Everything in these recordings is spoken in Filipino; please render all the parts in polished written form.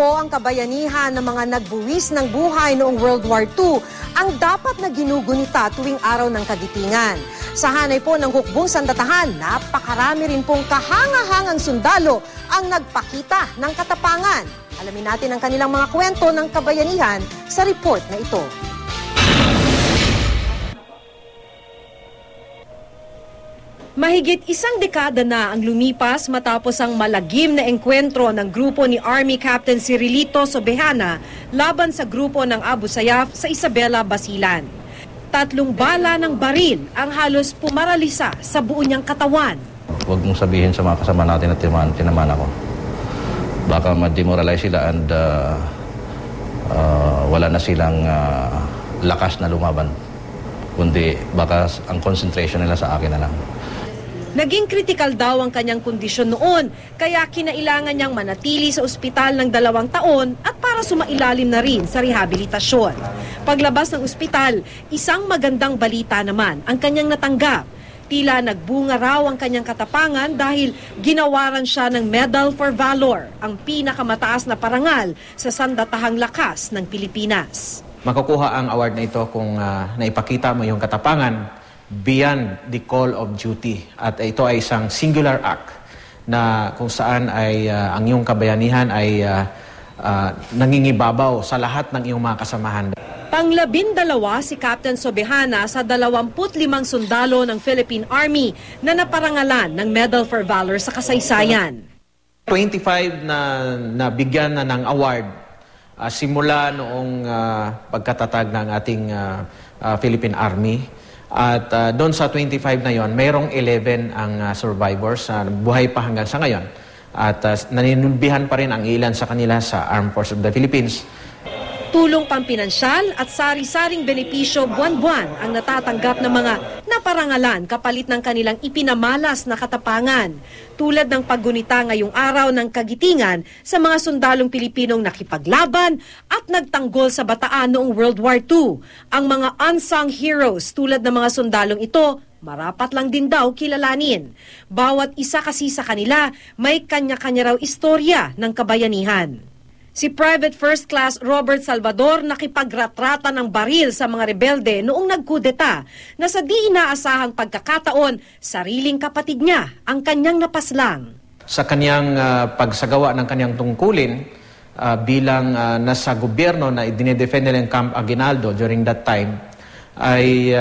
po ang kabayanihan ng mga nagbuwis ng buhay noong World War II ang dapat na ginugunita tuwing araw ng kagitingan. Sa hanay po ng hukbong sandatahan, napakarami rin pong kahangahangang sundalo ang nagpakita ng katapangan. Alamin natin ang kanilang mga kwento ng kabayanihan sa report na ito. Mahigit isang dekada na ang lumipas matapos ang malagim na engkwentro ng grupo ni Army Captain Cirilito Sobejana laban sa grupo ng Abu Sayyaf sa Isabela, Basilan. 3 bala ng baril ang halos pumaralisa sa buo niyang katawan. Huwag mong sabihin sa mga kasama natin na tinamaan ako. Baka ma-demoralize sila and wala na silang lakas na lumaban. Kundi baka ang concentration nila sa akin na lang. Naging kritikal daw ang kanyang kondisyon noon, kaya kinailangan niyang manatili sa ospital ng 2 taon at para sumailalim na rin sa rehabilitasyon. Paglabas ng ospital, isang magandang balita naman ang kanyang natanggap. Tila nagbunga raw ang kanyang katapangan dahil ginawaran siya ng Medal for Valor, ang pinakamataas na parangal sa sandatahang lakas ng Pilipinas. Makukuha ang award na ito kung naipakita mo yung katapangan beyond the call of duty. At ito ay isang singular act na kung saan ay ang iyong kabayanihan ay nangingibabaw sa lahat ng iyong mga kasamahan. Pang-12 si Captain Sobejana sa 25 sundalo ng Philippine Army na naparangalan ng Medal for Valor sa kasaysayan. 25 na bigyan na ng award simula noong pagkatatag ng ating Philippine Army. At doon sa 25 na yon, mayroong 11 ang survivors na buhay pa hanggang sa ngayon. At naninunbihan pa rin ang ilan sa kanila sa Armed Forces of the Philippines. Tulong pampinansyal at sari-saring benepisyo buwan-buwan ang natatanggap ng mga naparangalan kapalit ng kanilang ipinamalas na katapangan. Tulad ng paggunita ngayong araw ng kagitingan sa mga sundalong Pilipinong nakipaglaban at nagtanggol sa bataan noong World War II. Ang mga unsung heroes tulad ng mga sundalong ito, marapat lang din daw kilalanin. Bawat isa kasi sa kanila may kanya-kanya raw istorya ng kabayanihan. Si Private First Class Robert Salvador nakipagratrata ng baril sa mga rebelde noong nagkudeta na sa di inaasahang pagkakataon, sariling kapatid niya ang kanyang napaslang. Sa kanyang pagsagawa ng kanyang tungkulin bilang nasa gobyerno na dinidefend nila yung Camp Aguinaldo during that time, ay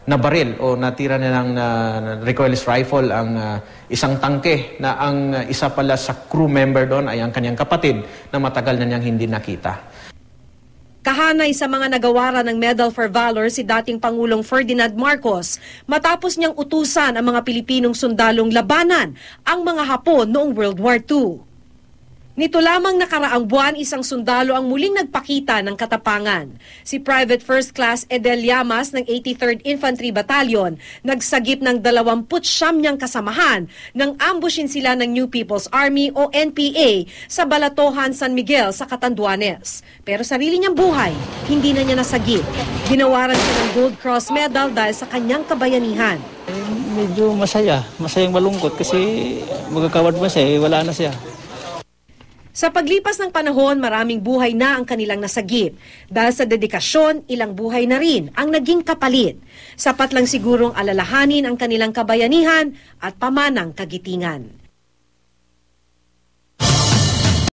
nabaril o natira nilang recoilless rifle ang isang tangke na ang isa pala sa crew member doon ay ang kanyang kapatid na matagal na niyang hindi nakita. Kahanay sa mga nagawaran ng Medal for Valor si dating Pangulong Ferdinand Marcos matapos niyang utusan ang mga Pilipinong sundalong labanan ang mga Hapon noong World War II. Nito lamang nakaraang buwan, isang sundalo ang muling nagpakita ng katapangan. Si Private First Class Edel Llamas ng 83rd Infantry Battalion nagsagip ng 29 niyang kasamahan nang ambushin sila ng New People's Army o NPA sa Balatohan, San Miguel sa Catanduanes. Pero sarili niyang buhay, hindi na niya nasagip. Ginawaran siya ng Gold Cross Medal dahil sa kanyang kabayanihan. Medyo masayang malungkot kasi magkakawad mo siya, wala na siya. Sa paglipas ng panahon, maraming buhay na ang kanilang nasagip. Dahil sa dedikasyon, ilang buhay na rin ang naging kapalit. Sapat lang sigurong alalahanin ang kanilang kabayanihan at pamanang kagitingan.